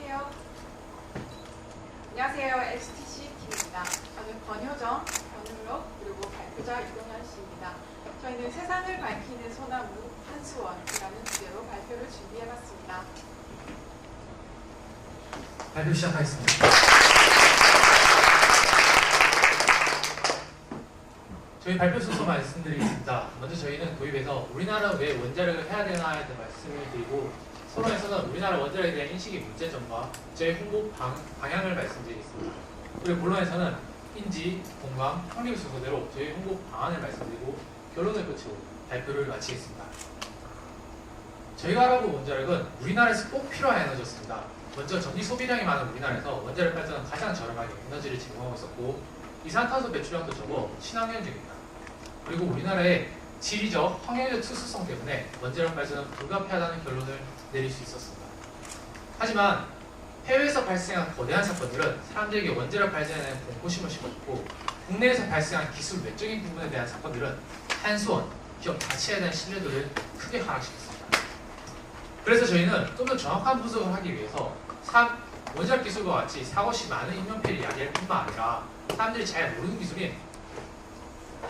안녕하세요. 안녕하세요. STC 팀입니다. 저는 권효정, 변은록, 그리고 발표자 이동현 씨입니다. 저희는 세상을 밝히는 소나무 한수원이라는 주제로 발표를 준비해봤습니다. 발표 시작하겠습니다. 저희 발표 순서 말씀드리겠습니다. 먼저 저희는 도입에서 우리나라 왜 원자력을 해야 되나에 대해 말씀을 드리고, 서론에서는 우리나라 원자력에 대한 인식의 문제점과 국제 홍보 방향을 말씀드리겠습니다. 그리고 본론에서는 인지, 공감, 확립 순서대로 저희 홍보 방안을 말씀드리고 결론을 끝으로 발표를 마치겠습니다. 저희가 알아본 원자력은 우리나라에서 꼭 필요한 에너지였습니다. 먼저 전기 소비량이 많은 우리나라에서 원자력 발전은 가장 저렴하게 에너지를 제공하고 있었고, 이산탄소 배출량도 적어 친환경적입니다. 그리고 우리나라의 지리적, 환경적 특수성 때문에 원자력 발전은 불가피하다는 결론을 내릴 수 있었습니다. 하지만 해외에서 발생한 거대한 사건들은 사람들에게 원자력 발전에 대한 공포심을 심어줬고, 국내에서 발생한 기술 외적인 부분에 대한 사건들은 한수원, 기업 자체에 대한 신뢰도를 크게 하락시켰습니다. 그래서 저희는 좀 더 정확한 분석을 하기 위해서 원자력 기술과 같이 사고 시 많은 인명피해를 야기할 뿐만 아니라 사람들이 잘 모르는 기술인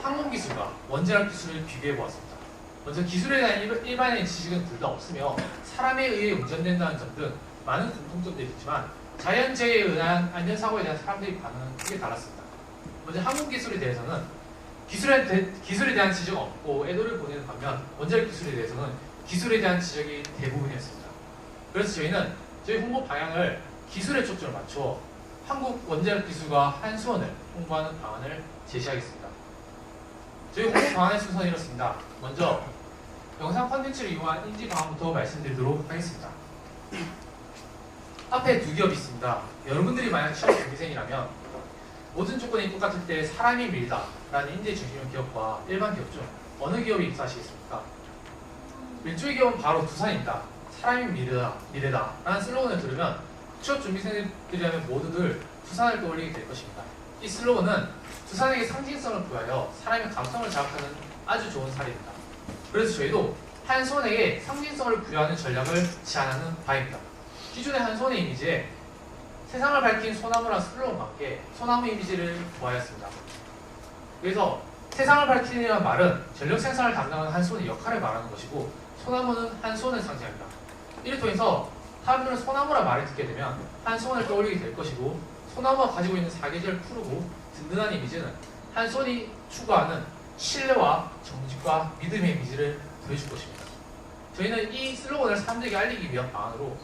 항공기술과 원자력 기술을 비교해 보았습니다. 먼저 기술에 대한 일반적인 지식은 둘 다 없으며 사람에 의해 운전된다는 점 등 많은 공통점들이 있지만 자연재해에 의한 안전사고에 대한 사람들의 반응은 크게 달랐습니다. 먼저 항공기술에 대해서는 기술에 대한 지적은 없고 애도를 보내는 반면, 원자력 기술에 대해서는 기술에 대한 지적이 대부분이었습니다. 그래서 저희는 저희 홍보 방향을 기술에 초점을 맞춰 한국 원자력 기술과 한수원을 홍보하는 방안을 제시하겠습니다. 저희 홍보 방안의 순서는 이렇습니다. 먼저 영상 콘텐츠를 이용한 인지 방안부터 말씀드리도록 하겠습니다. 앞에 두 기업이 있습니다. 여러분들이 만약 취업 준비생이라면 모든 조건이 똑같을 때 사람이 밀다 라는 인재 중심의 기업과 일반 기업 중 어느 기업에 입사하시겠습니까? 왼쪽의 기업은 바로 두산입니다. 사람이 미래다 라는 슬로건을 들으면 취업 준비생들이라면 모두들 두산을 떠올리게 될 것입니다. 이 슬로건은 두산에게 상징성을 부여하여 사람의 감성을 자극하는 아주 좋은 사례입니다. 그래서 저희도 한수원에게 상징성을 부여하는 전략을 제안하는 바입니다. 기존의 한수원의 이미지에 세상을 밝힌 소나무란 슬로건과 함께 소나무 이미지를 부여하였습니다. 그래서 세상을 밝히는 말은 전력 생산을 담당하는 한수원의 역할을 말하는 것이고, 소나무는 한수원을 상징합니다. 이를 통해서 사람들은 소나무란 말을 듣게 되면 한수원을 떠올리게 될 것이고, 소나무가 가지고 있는 사계절 푸르고 든든한 이미지는 한수원이 추구하는 신뢰와 정직과 믿음의 이미지를 보여줄 것입니다. 저희는 이 슬로건을 사람들에게 알리기 위한 방안으로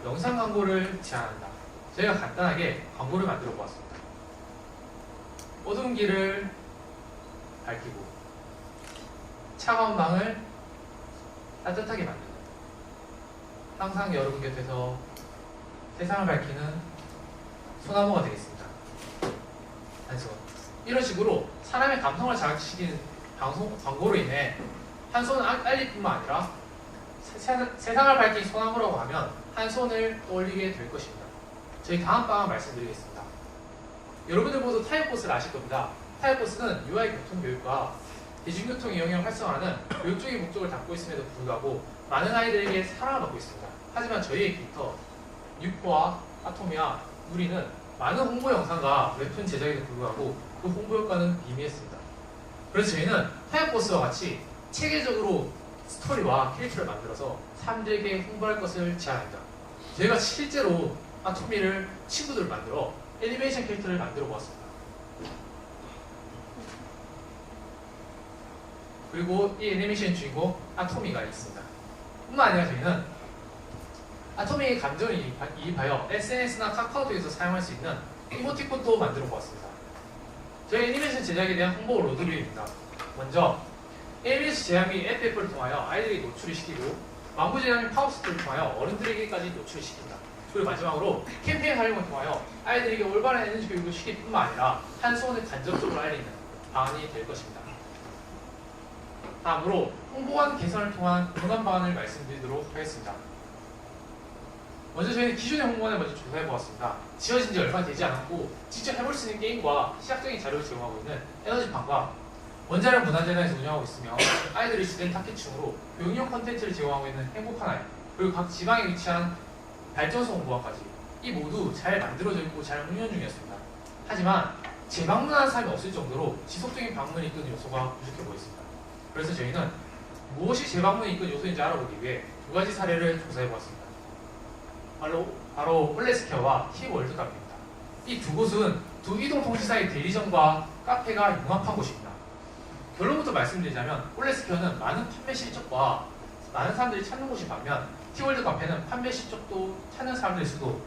영상 광고를 제안합니다. 저희가 간단하게 광고를 만들어 보았습니다. 어두운 길을 밝히고 차가운 방을 따뜻하게 만드는, 항상 여러분 곁에서 세상을 밝히는 소나무가 되겠습니다. 한수원. 이런 식으로 사람의 감성을 자극시키는 방송 광고로 인해 한수원을 알릴 뿐만 아니라 세상을 밝힌 소나무라고 하면 한수원을 떠올리게 될 것입니다. 저희 다음 방안 말씀드리겠습니다. 여러분들 모두 타협버스를 아실 겁니다. 타협버스는 UI 교통교육과 대중교통 이용을 활성화하는 교육적인 목적을 담고 있음에도 불구하고 많은 아이들에게 사랑을 받고 있습니다. 하지만 저희의 캐릭터 뉴코와 아토미와 누리는 많은 홍보 영상과 웹툰 제작에도 불구하고 그 홍보 효과는 미미했습니다. 그래서 저희는 타협버스와 같이 체계적으로 스토리와 캐릭터를 만들어서 사람들에게 홍보할 것을 제안합니다. 저희가 실제로 아토미를 친구들을 만들어 애니메이션 캐릭터를 만들어 보았습니다. 그리고 이 애니메이션 주인공 아토미가 있습니다. 뿐만 아니라 저희는 아토미의 감정을 이입하여 SNS나 카카오톡에서 사용할 수 있는 이모티콘도 만들어 보았습니다. 저희 애니메이션 제작에 대한 홍보 로드맵입니다. 먼저 ABS 제작이 FF를 통하여 아이들에게 노출을 시키고, 망부 제작이 팝업스를 통하여 어른들에게까지 노출을 시킵니다. 그리고 마지막으로 캠페인 활용을 통하여 아이들에게 올바른 에너지 교육을 시킬 뿐만 아니라 한수원을 간접적으로 알리는 방안이 될 것입니다. 다음으로 홍보관 개선을 통한 공감 방안을 말씀드리도록 하겠습니다. 먼저 저희는 기존의 홍보관을 먼저 조사해 보았습니다. 지어진 지 얼마 되지 않았고 직접 해볼 수 있는 게임과 시각적인 자료를 제공하고 있는 에너지방과 원자력 문화재단에서 운영하고 있으며, 아이들이 주된 타깃층으로 교육용 콘텐츠를 제공하고 있는 행복한 아이, 그리고 각 지방에 위치한 발전소 홍보관까지 이 모두 잘 만들어져 있고 잘 운영 중이었습니다. 하지만 재방문하는 사람이 없을 정도로 지속적인 방문이 이끄는 요소가 부족해 보였습니다. 그래서 저희는 무엇이 재방문이 이끄는 요소인지 알아보기 위해 두 가지 사례를 조사해 보았습니다. 바로 올레스퀘어와 T월드카페입니다. 이 두 곳은 두 이동통신사의 대리점과 카페가 융합한 곳입니다. 결론부터 말씀드리자면 올레스퀘어는 많은 판매 실적과 많은 사람들이 찾는 곳이 반면 T월드카페는 판매 실적도 찾는 사람들의 수도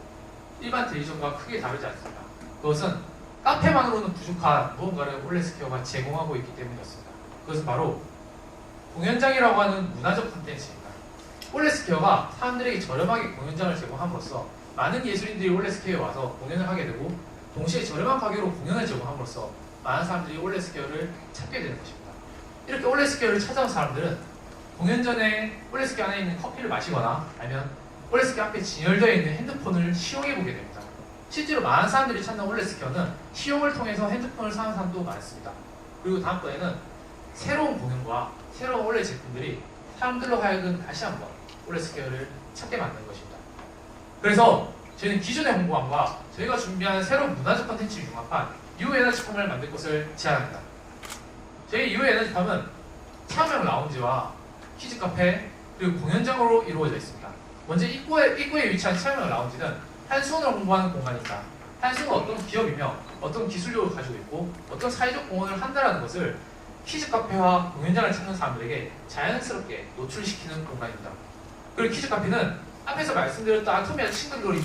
일반 대리점과 크게 다르지 않습니다. 그것은 카페만으로는 부족한 무언가를 올레스퀘어가 제공하고 있기 때문이었습니다. 그것은 바로 공연장이라고 하는 문화적 콘텐츠입니다. 올레스퀘어가 사람들에게 저렴하게 공연장을 제공함으로써 많은 예술인들이 올레스퀘어에 와서 공연을 하게 되고 동시에 저렴한 가격으로 공연을 제공함으로써 많은 사람들이 올레스퀘어를 찾게 되는 것입니다. 이렇게 올레스퀘어를 찾아온 사람들은 공연 전에 올레스퀘어 안에 있는 커피를 마시거나 아니면 올레스퀘어 앞에 진열되어 있는 핸드폰을 시용해 보게 됩니다. 실제로 많은 사람들이 찾는 올레스퀘어는 시용을 통해서 핸드폰을 사는 사람도 많습니다. 그리고 다음번에는 새로운 공연과 새로운 올레 제품들이 사람들로 하여금 다시 한번 올레스퀘어를 찾게 만드는 것입니다. 그래서 저희는 기존의 홍보함과 저희가 준비하는 새로운 문화적 콘텐츠를 융합한 뉴에너지팜을 만들 것을 제안합니다. 저희 뉴에너지팜은 체험형 라운지와 키즈 카페 그리고 공연장으로 이루어져 있습니다. 먼저 입구에 위치한 체험형 라운지는 한수원을 홍보하는 공간입니다. 한수원은 어떤 기업이며 어떤 기술력을 가지고 있고 어떤 사회적 공헌을 한다는 것을 키즈 카페와 공연장을 찾는 사람들에게 자연스럽게 노출시키는 공간입니다. 그리고 키즈 카페는 앞에서 말씀드렸던 아토미아 친근놀이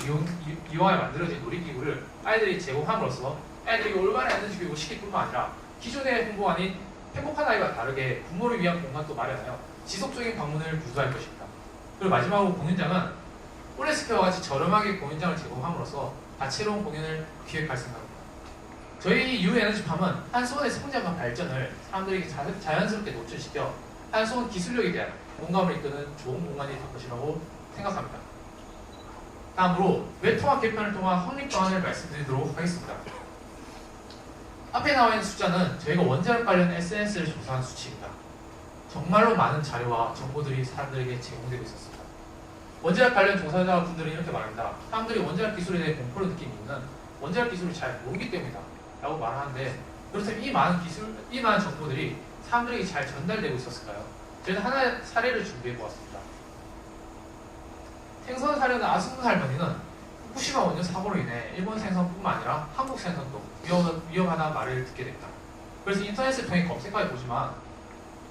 이용하여 만들어진 놀이기구를 아이들이 제공함으로써 아이들이 올바른 에너지 교육을 시킬 뿐만 아니라 기존의 홍보 아닌 행복한 아이와 다르게 부모를 위한 공간도 마련하여 지속적인 방문을 유도할 것입니다. 그리고 마지막으로 공연장은 올레스퀘어와 같이 저렴하게 공연장을 제공함으로써 다채로운 공연을 기획할 생각입니다. 저희 유에너지팜은 한수원의 성장과 발전을 사람들에게 자연스럽게 노출시켜 한수원 기술력에 대한 공감을 이끄는 좋은 공간이 될 것이라고 생각합니다. 다음으로 웹통합 개편을 통한 확립 방안을 말씀드리도록 하겠습니다. 앞에 나와 있는 숫자는 저희가 원자력 관련 SNS를 조사한 수치입니다. 정말로 많은 자료와 정보들이 사람들에게 제공되고 있었습니다. 원자력 관련 종사자분들은 이렇게 말합니다. 사람들이 원자력 기술에 대해 공포를 느끼는 이유는 원자력 기술을 잘 모르기 때문이다 라고 말하는데 그렇다면 이 많은 정보들이 사람들에게 잘 전달되고 있었을까요? 저희는 하나의 사례를 준비해 보았습니다. 생선 사려는 아승문 할머니는 후쿠시마 원전 사고로 인해 일본 생선뿐만 아니라 한국 생선도 위험하다는 말을 듣게 됐다. 그래서 인터넷을 통해 검색해 보지만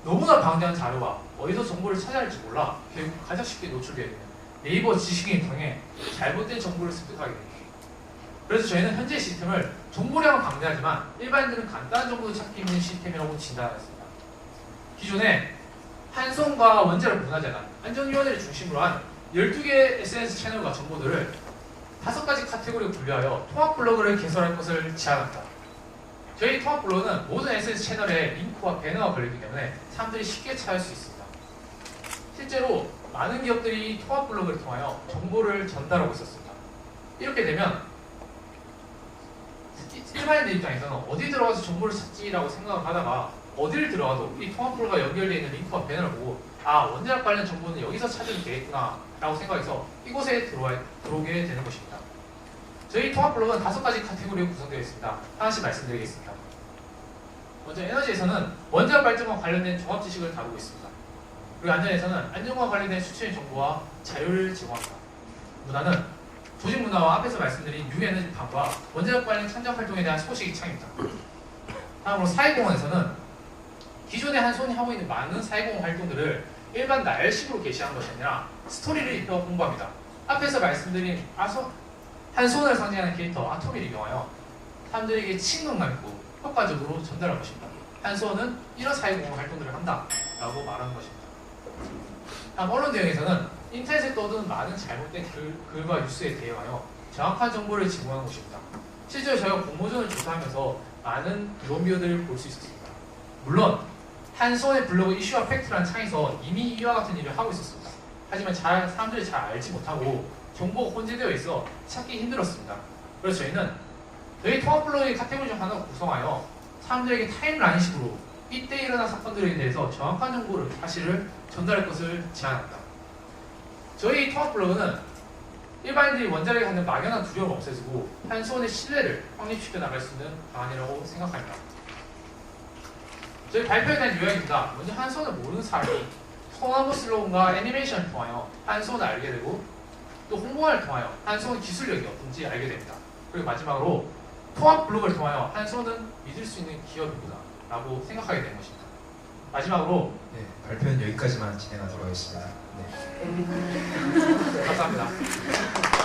너무나 방대한 자료와 어디서 정보를 찾아야 할지 몰라 결국 가장 쉽게 노출되어 있는 네이버 지식인을 통해 잘못된 정보를 습득하게 됩니다. 그래서 저희는 현재 시스템을 정보량은 방대하지만 일반인들은 간단한 정보도 찾기 힘든 시스템이라고 진단했습니다. 기존에 한송과 원자력 문화재단, 안전위원회를 중심으로 한 12개의 SNS 채널과 정보들을 5가지 카테고리로 분류하여 통합 블로그를 개설할 것을 제안합니다. 저희 통합 블로그는 모든 SNS 채널에 링크와 배너가 걸리기 때문에 사람들이 쉽게 찾을 수 있습니다. 실제로 많은 기업들이 통합 블로그를 통하여 정보를 전달하고 있었습니다. 이렇게 되면 일반인들 입장에서는 어디 들어가서 정보를 찾지라고 생각을 하다가 어디를 들어가도 이 통합 블로그가 연결되어 있는 링크와 배너를 보고 아 원자력 관련 정보는 여기서 찾으면 되겠구나 라고 생각해서 이곳에 들어오게 되는 것입니다. 저희 통합 블로그는 5가지 카테고리로 구성되어 있습니다. 하나씩 말씀드리겠습니다. 먼저 에너지에서는 원자력 발전과 관련된 종합 지식을 다루고 있습니다. 그리고 안전에서는 안전과 관련된 수치의 정보와 자료를 제공합니다. 문화는 조직 문화와 앞에서 말씀드린 뉴에너지팜과 원자력 관련 창작 활동에 대한 소식이 창입니다. 다음으로 사회공헌에서는 기존에 한손이 하고 있는 많은 사회공헌 활동들을 일반 나열식으로 게시하는 것이 아니라 스토리를 입혀 홍보합니다. 앞에서 말씀드린 한손을 상징하는 캐릭터 아토미를 이용하여 사람들에게 친근감 있고 효과적으로 전달할 것입니다. 한손은 이런 사회공헌 활동들을 한다 라고 말하는 것입니다. 다음 언론 대응에서는 인터넷에 떠도는 많은 잘못된 글과 뉴스에 대응하여 정확한 정보를 제공하는 것입니다. 실제로 저희가 공모전을 조사하면서 많은 드론비어들을 볼 수 있었습니다. 물론 한손의 블로그 이슈와 팩트라는 창에서 이미 이와 같은 일을 하고 있었습니다. 하지만 사람들이 잘 알지 못하고 정보가 혼재되어 있어 찾기 힘들었습니다. 그래서 저희는 저희 통합 블로그의 카테고리 중 하나를 구성하여 사람들에게 타임라인식으로 이때 일어난 사건들에 대해서 정확한 정보를 사실을 전달할 것을 제안합니다. 저희 통합 블로그는 일반인들이 원자력에 갖는 막연한 두려움을 없애주고 한수원의 신뢰를 확립시켜 나갈 수 있는 방안이라고 생각합니다. 저희 발표에 대한 요약입니다. 먼저 한수원을 모르는 사람이 소나무 슬로건과 애니메이션을 통하여 한수원을 알게 되고 또 홍보를 통하여 한수원 기술력이 어떤지 알게 됩니다. 그리고 마지막으로 통합 블록을 통하여 한수원은 믿을 수 있는 기업이구나 라고 생각하게 된 것입니다. 마지막으로 네, 발표는 여기까지만 진행하도록 하겠습니다. 네. 감사합니다.